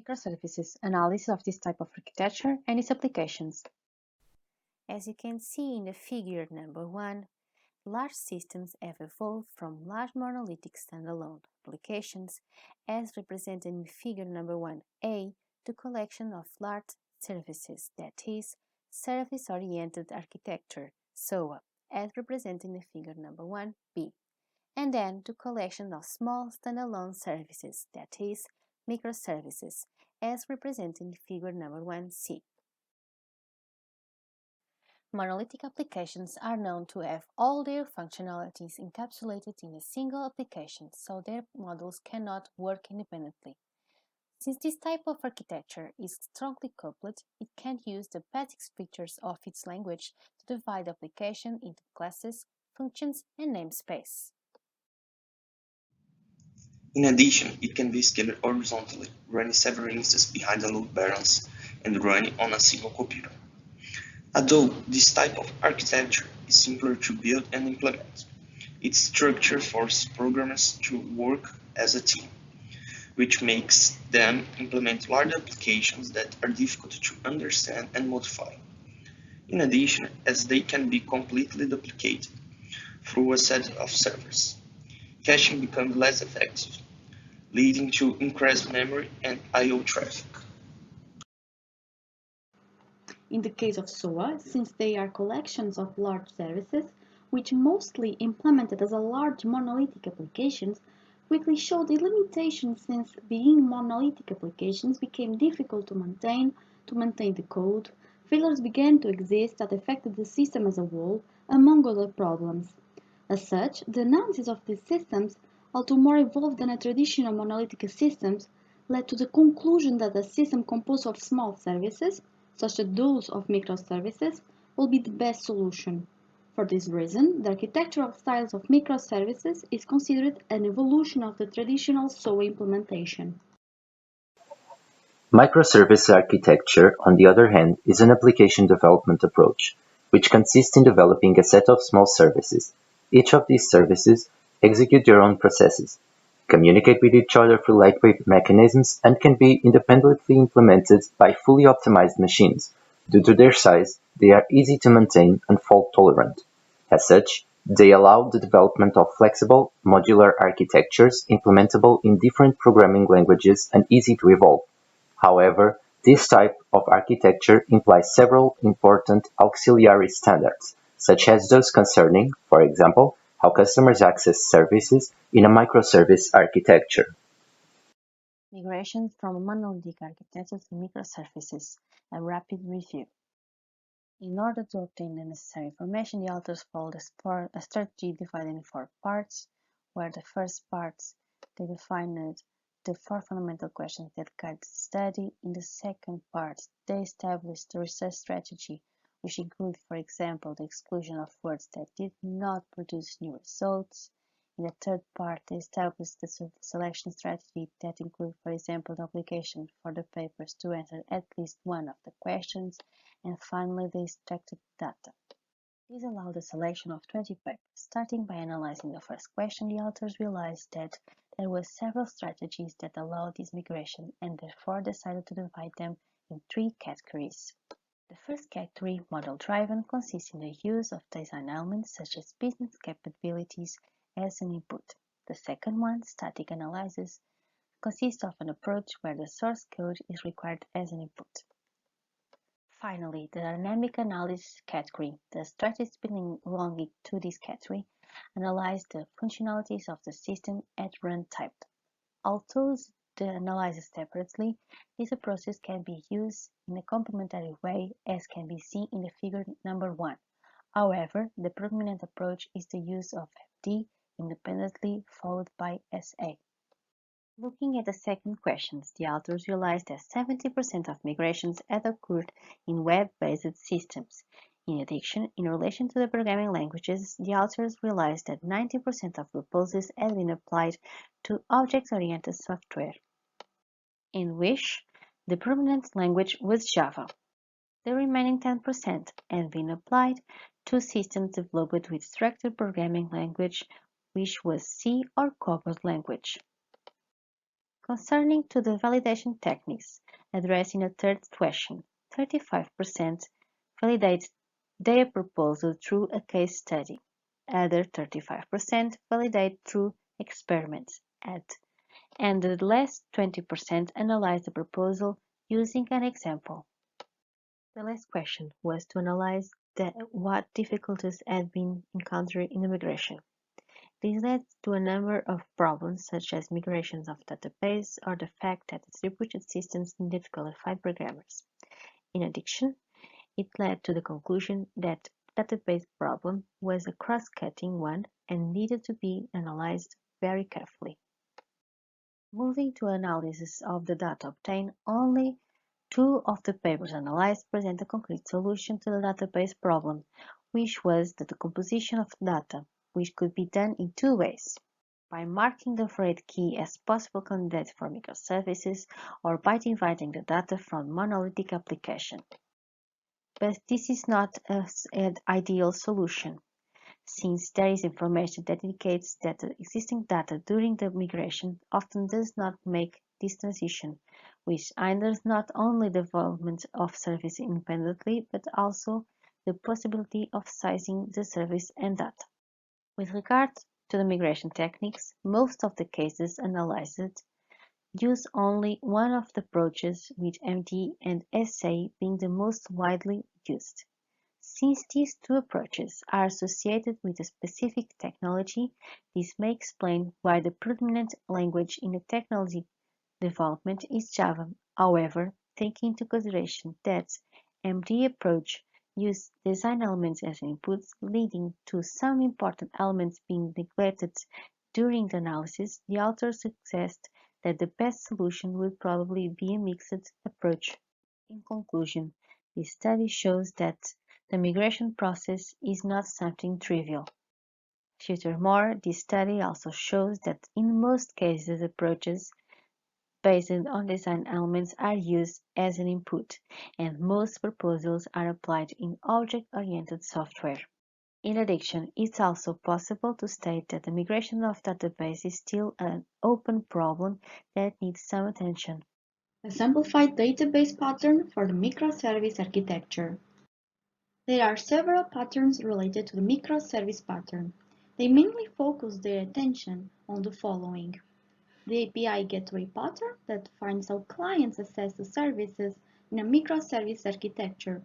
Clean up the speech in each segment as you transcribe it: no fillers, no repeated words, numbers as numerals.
Microservices analysis of this type of architecture and its applications. As you can see in the figure number 1, large systems have evolved from large monolithic standalone applications, as represented in figure number 1a, to collection of large services, that is, service-oriented architecture, SOA, as represented in the figure number 1b, and then to collection of small standalone services, that is, microservices, as represented in figure number 1c. Monolithic applications are known to have all their functionalities encapsulated in a single application, so their modules cannot work independently. Since this type of architecture is strongly coupled, it can use the basic features of its language to divide the application into classes, functions, and namespace. In addition, it can be scaled horizontally, running several instances behind a load balance and running on a single computer. Although this type of architecture is simpler to build and implement, its structure forces programmers to work as a team, which makes them implement large applications that are difficult to understand and modify. In addition, as they can be completely duplicated through a set of servers, caching becomes less effective, leading to increased memory and I/O traffic. In the case of SOA, since they are collections of large services, which mostly implemented as a large monolithic applications, quickly showed the limitations since being monolithic applications became difficult to maintain the code, failures began to exist that affected the system as a whole, among other problems. As such, the analysis of these systems, although more evolved than a traditional monolithic systems, led to the conclusion that a system composed of small services, such as those of microservices, will be the best solution. For this reason, the architectural styles of microservices is considered an evolution of the traditional SOA implementation. Microservice architecture, on the other hand, is an application development approach, which consists in developing a set of small services. Each of these services execute their own processes, communicate with each other through lightweight mechanisms, and can be independently implemented by fully optimized machines. Due to their size, they are easy to maintain and fault-tolerant. As such, they allow the development of flexible, modular architectures implementable in different programming languages and easy to evolve. However, this type of architecture implies several important auxiliary standards, such as those concerning, for example, how customers access services in a microservice architecture. Migration from monolithic architecture to microservices, a rapid review. In order to obtain the necessary information, the authors followed a strategy divided in 4 parts, where the first parts they defined the 4 fundamental questions that guide the study. In the second part, they established the research strategy, which included, for example, the exclusion of words that did not produce new results. In the third part, they established the selection strategy that included, for example, the obligation for the papers to answer at least one of the questions, and finally, they extracted data. This allowed the selection of 20 papers. Starting by analyzing the first question, the authors realized that there were several strategies that allowed this migration and therefore decided to divide them in 3 categories. The first category, model-driven, consists in the use of design elements such as business capabilities as an input. The second one, static analysis, consists of an approach where the source code is required as an input. Finally, the dynamic analysis category. The strategies belonging to this category analyze the functionalities of the system at runtime. Although they analyze separately, this process can be used in a complementary way, as can be seen in the figure number 1. However, the predominant approach is the use of FD independently, followed by SA. Looking at the second question, the authors realized that 70% of migrations had occurred in web-based systems. In addition, in relation to the programming languages, the authors realized that 90% of proposals had been applied to object-oriented software, in which the predominant language was Java. The remaining 10% had been applied to systems developed with structured programming language, which was C or COBOL language. Concerning to the validation techniques, addressing a third question, 35% validate their proposal through a case study. Other 35% validate through experiments, and the last 20% analyze the proposal using an example. The last question was to analyze what difficulties had been encountered in the migration. This led to a number of problems such as migrations of database or the fact that distributed systems needed qualified programmers. In addition, it led to the conclusion that the database problem was a cross-cutting one and needed to be analyzed very carefully. Moving to analysis of the data obtained, only 2 of the papers analyzed present a concrete solution to the database problem, which was the decomposition of data, which could be done in 2 ways: by marking the thread key as possible candidate for microservices, or by dividing the data from monolithic application. But this is not an ideal solution, since there is information that indicates that the existing data during the migration often does not make this transition, which hinders not only the development of service independently, but also the possibility of sizing the service and data. With regard to the migration techniques, most of the cases analyzed use only one of the approaches, with MD and SA being the most widely used. Since these 2 approaches are associated with a specific technology, this may explain why the predominant language in the technology development is Java. However, taking into consideration that MD approach uses design elements as inputs, leading to some important elements being neglected during the analysis, the authors suggest that the best solution would probably be a mixed approach. In conclusion, this study shows that the migration process is not something trivial. Furthermore, this study also shows that in most cases approaches based on design elements are used as an input, and most proposals are applied in object-oriented software. In addition, it's also possible to state that the migration of database is still an open problem that needs some attention. A simplified database pattern for the microservice architecture. There are several patterns related to the microservice pattern. They mainly focus their attention on the following: the API gateway pattern that defines how clients access the services in a microservice architecture,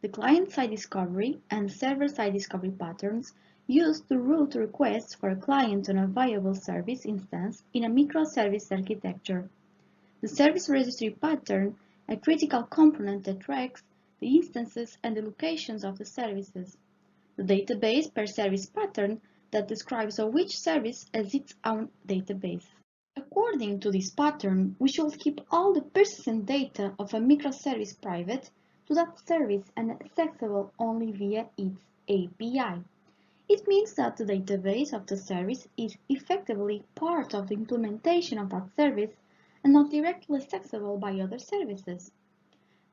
the client-side discovery and server-side discovery patterns used to route requests for a client on a viable service instance in a microservice architecture, the service registry pattern, a critical component that tracks the instances and the locations of the services, the database per service pattern that describes how each service has its own database. According to this pattern, we should keep all the persistent data of a microservice private to that service and accessible only via its API. It means that the database of the service is effectively part of the implementation of that service and not directly accessible by other services.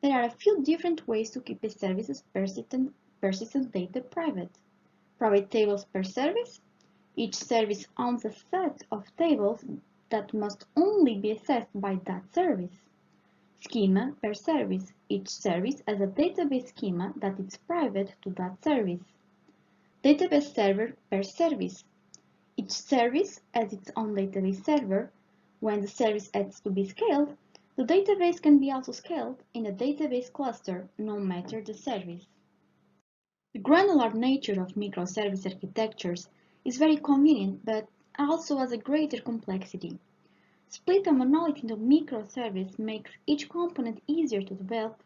There are a few different ways to keep a service's persistent data private. Private tables per service. Each service owns a set of tables that must only be accessed by that service. Schema per service. Each service has a database schema that is private to that service. Database server per service. Each service has its own database server. When the service has to be scaled, the database can be also scaled in a database cluster, no matter the service. The granular nature of microservice architectures is very convenient, but also has a greater complexity. Split a monolith into microservice makes each component easier to develop,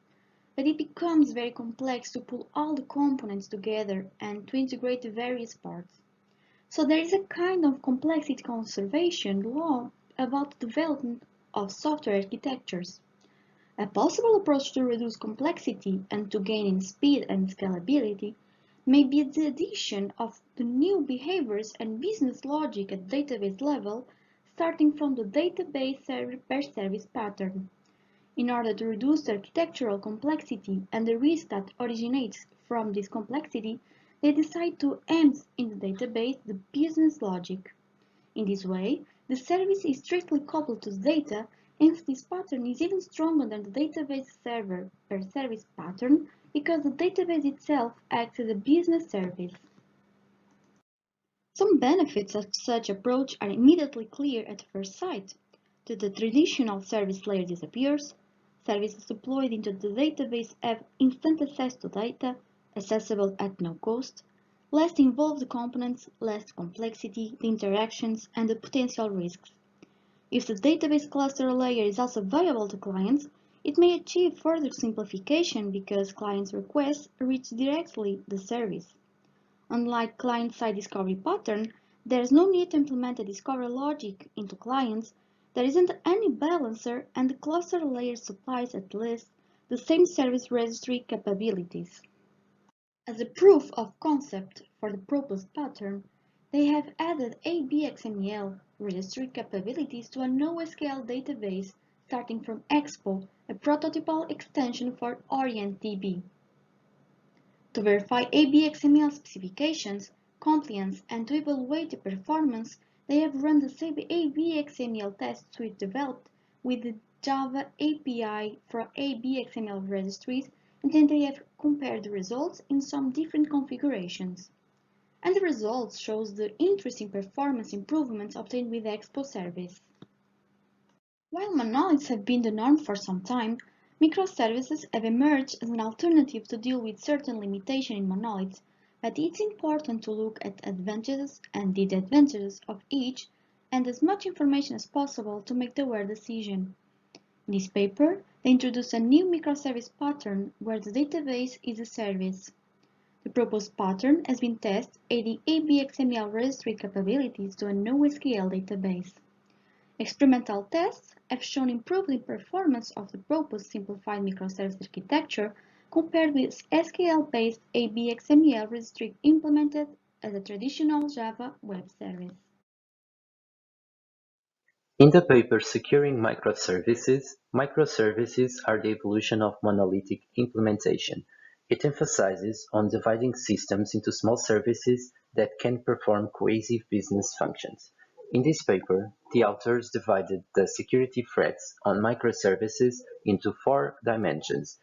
but it becomes very complex to pull all the components together and to integrate the various parts. So there is a kind of complexity conservation law about the development of software architectures. A possible approach to reduce complexity and to gain in speed and scalability may be the addition of the new behaviors and business logic at database level, starting from the database server per service pattern. In order to reduce the architectural complexity and the risk that originates from this complexity, they decide to embed in the database the business logic. In this way, The service is strictly coupled to the data, hence this pattern is even stronger than the database server per service pattern because the database itself acts as a business service. Some benefits of such approach are immediately clear at first sight. The traditional service layer disappears, services deployed into the database have instant access to data, accessible at no cost, less involved components, less complexity, the interactions, and the potential risks. If the database cluster layer is also viable to clients, it may achieve further simplification because clients' requests reach directly the service. Unlike client-side discovery pattern, there is no need to implement a discovery logic into clients, there isn't any balancer, and the cluster layer supplies at least the same service registry capabilities. As a proof of concept for the proposed pattern, they have added ABXML registry capabilities to a NoSQL database starting from Expo, a prototypal extension for OrientDB. To verify ABXML specifications, compliance, and to evaluate the performance, they have run the same ABXML test suite developed with the Java API for ABXML registries, and then they have compared the results in some different configurations. And the results shows the interesting performance improvements obtained with the Expo service. While monoliths have been the norm for some time, microservices have emerged as an alternative to deal with certain limitations in monoliths, but it's important to look at advantages and disadvantages of each and as much information as possible to make the right decision. In this paper, they introduce a new microservice pattern where the database is a service. The proposed pattern has been tested adding ABXML registry capabilities to a NoSQL database. Experimental tests have shown improved performance of the proposed simplified microservice architecture compared with SQL-based ABXML registry implemented as a traditional Java web service. In the paper Securing Microservices, microservices are the evolution of monolithic implementation. It emphasizes on dividing systems into small services that can perform cohesive business functions. In this paper, the authors divided the security threats on microservices into 4 dimensions.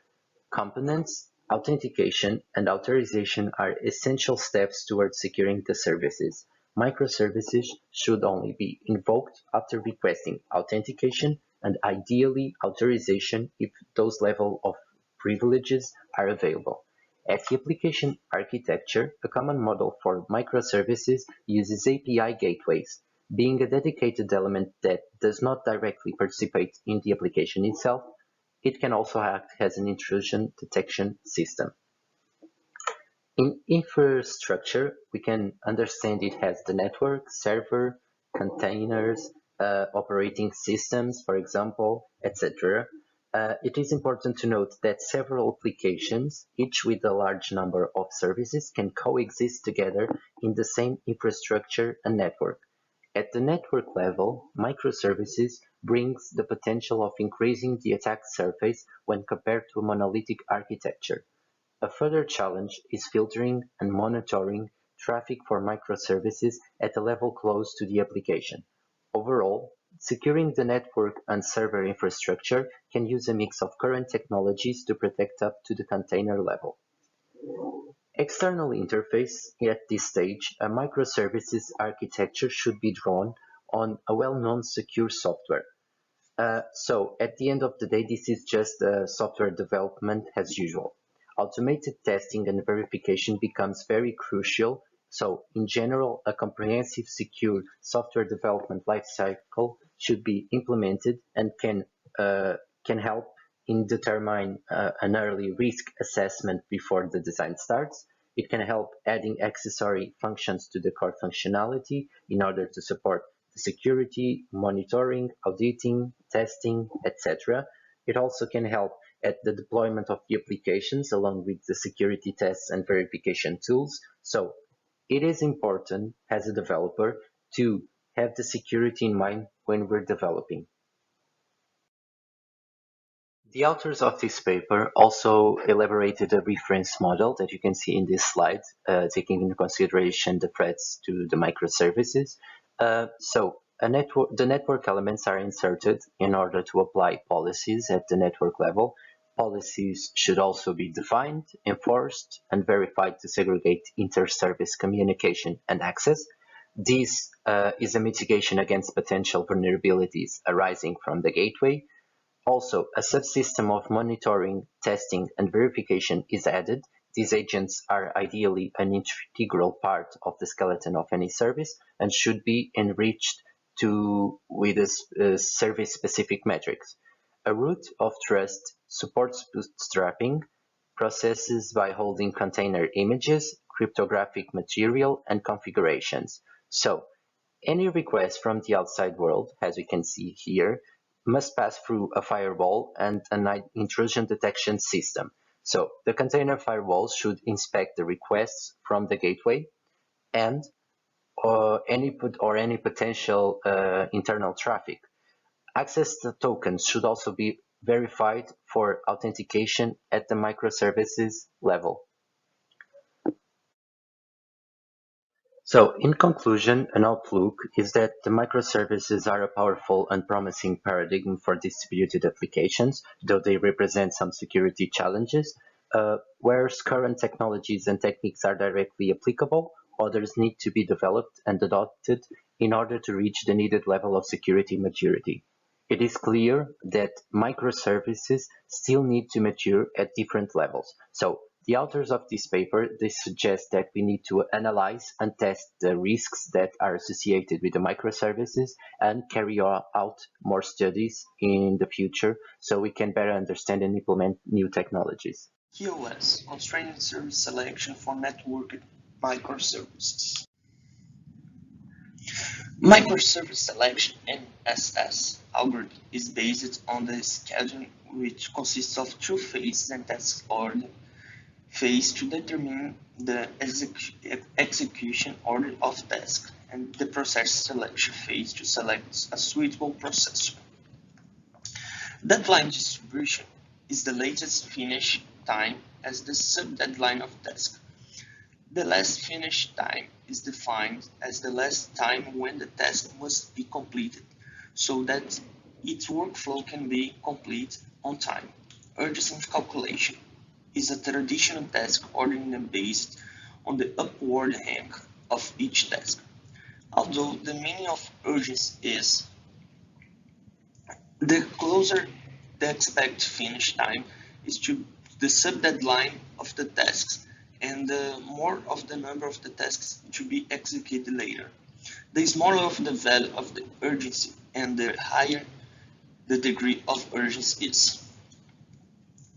Components, authentication, and authorization are essential steps towards securing the services. Microservices should only be invoked after requesting authentication and ideally authorization if those level of privileges are available. At the application architecture, a common model for microservices uses API gateways, being a dedicated element that does not directly participate in the application itself. It can also act as an intrusion detection system. In infrastructure, we can understand it as the network, server, containers, operating systems, for example, etc. It is important to note that several applications, each with a large number of services, can coexist together in the same infrastructure and network. At the network level, microservices brings the potential of increasing the attack surface when compared to a monolithic architecture. A further challenge is filtering and monitoring traffic for microservices at a level close to the application. Overall, securing the network and server infrastructure can use a mix of current technologies to protect up to the container level. External interface. At this stage, a microservices architecture should be drawn on a well-known secure software. So at the end of the day, this is just software development as usual. Automated testing and verification becomes very crucial. So in general, a comprehensive secure software development lifecycle should be implemented and can help in determine an early risk assessment before the design starts. It can help adding accessory functions to the core functionality in order to support the security, monitoring, auditing, testing, etc. It also can help at the deployment of the applications along with the security tests and verification tools. So it is important as a developer to have the security in mind when we're developing. The authors of this paper also elaborated a reference model that you can see in this slide, taking into consideration the threats to the microservices. So The network elements are inserted in order to apply policies at the network level. Policies should also be defined, enforced, and verified to segregate inter-service communication and access. This is a mitigation against potential vulnerabilities arising from the gateway. Also, a subsystem of monitoring, testing, and verification is added. These agents are ideally an integral part of the skeleton of any service and should be enriched with service-specific metrics. A root of trust supports bootstrapping processes by holding container images, cryptographic material, and configurations. So, any request from the outside world, as we can see here, must pass through a firewall and an intrusion detection system. So the container firewall should inspect the requests from the gateway and any potential internal traffic. Access tokens should also be verified for authentication at the microservices level. So, in conclusion, an outlook is that the microservices are a powerful and promising paradigm for distributed applications, though they represent some security challenges. Whereas current technologies and techniques are directly applicable, others need to be developed and adopted in order to reach the needed level of security maturity. It is clear that microservices still need to mature at different levels. So, the authors of this paper, they suggest that we need to analyze and test the risks that are associated with the microservices and carry out more studies in the future so we can better understand and implement new technologies. QoS, Constrained Service Selection for Networked Microservices. Microservice selection (MSS) algorithm is based on the scheduling, which consists of two phases and task order phase to determine the execution order of tasks, and the process selection phase to select a suitable processor. Deadline distribution is the latest finish time as the sub-deadline of task. The last finish time is defined as the last time when the task must be completed, so that its workflow can be complete on time. Urgency calculation is a traditional task ordering based on the upward rank of each task. Although the meaning of urgency is the closer the expected finish time is to the sub-deadline of the tasks, and the more of the number of the tasks to be executed later. The smaller of the value of the urgency and the higher the degree of urgency is.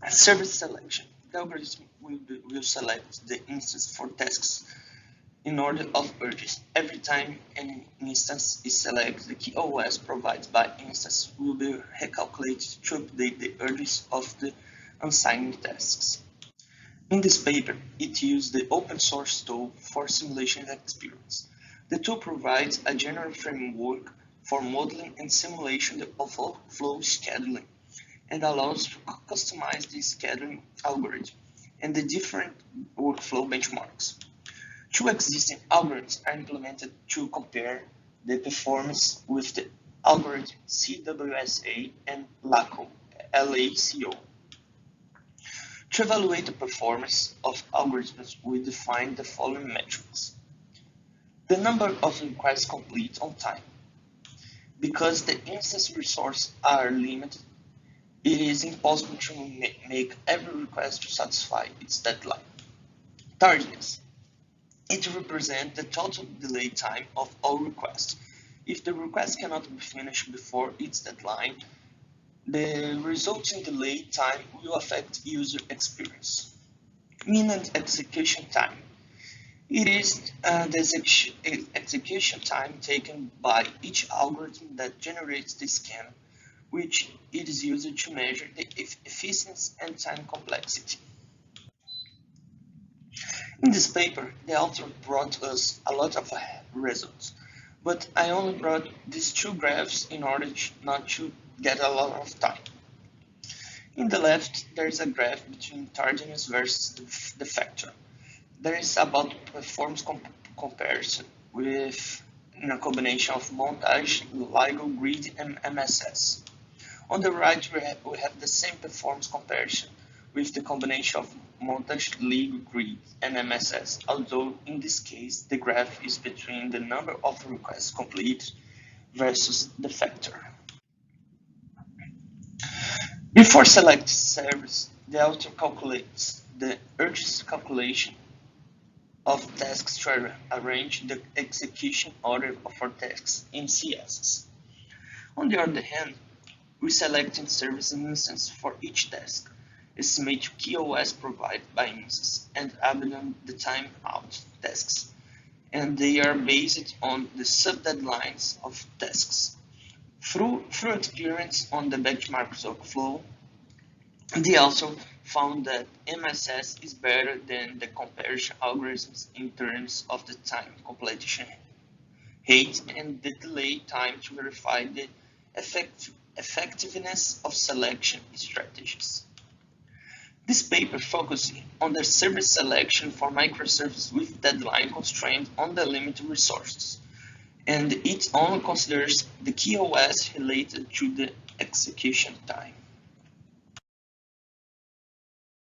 Service selection. The algorithm will select the instance for tasks in order of urgency. Every time an instance is selected, the QoS provided by instance will be recalculated to update the urgency of the unsigned tasks. In this paper, it used the open source tool for simulation experience. The tool provides a general framework for modeling and simulation of workflow scheduling, and allows to customize the scheduling algorithm and the different workflow benchmarks. Two existing algorithms are implemented to compare the performance with the algorithm CWSA and LACO. To evaluate the performance of algorithms, we define the following metrics. The number of requests complete on time. Because the instance resources are limited, it is impossible to make every request to satisfy its deadline. Tardiness. It represents the total delay time of all requests. If the request cannot be finished before its deadline, the resulting delay time will affect user experience. Mean execution time. It is the execution time taken by each algorithm that generates the scan, which it is used to measure the efficiency and time complexity. In this paper, the author brought us a lot of results, but I only brought these two graphs in order not to get a lot of time. In the left, there is a graph between tardiness versus the factor. There is about performance comparison with in a combination of montage, LIGO grid, and MSS. On the right, we have the same performance comparison with the combination of montage, LIGO grid, and MSS, although in this case the graph is between the number of requests completed versus the factor. Before selecting service, the author calculates the urgency calculation of tasks to arrange the execution order for tasks in CSS. On the other hand, we select service instance for each task, estimate KOS provided by instance, and abandon the timeout tasks, and they are based on the sub-deadlines of tasks. Through experience on the benchmarks workflow, they also found that MSS is better than the comparison algorithms in terms of the time completion rate and the delay time to verify the effectiveness of selection strategies. This paper focuses on the service selection for microservices with deadline constraints on the limited resources, and it only considers the KOS related to the execution time.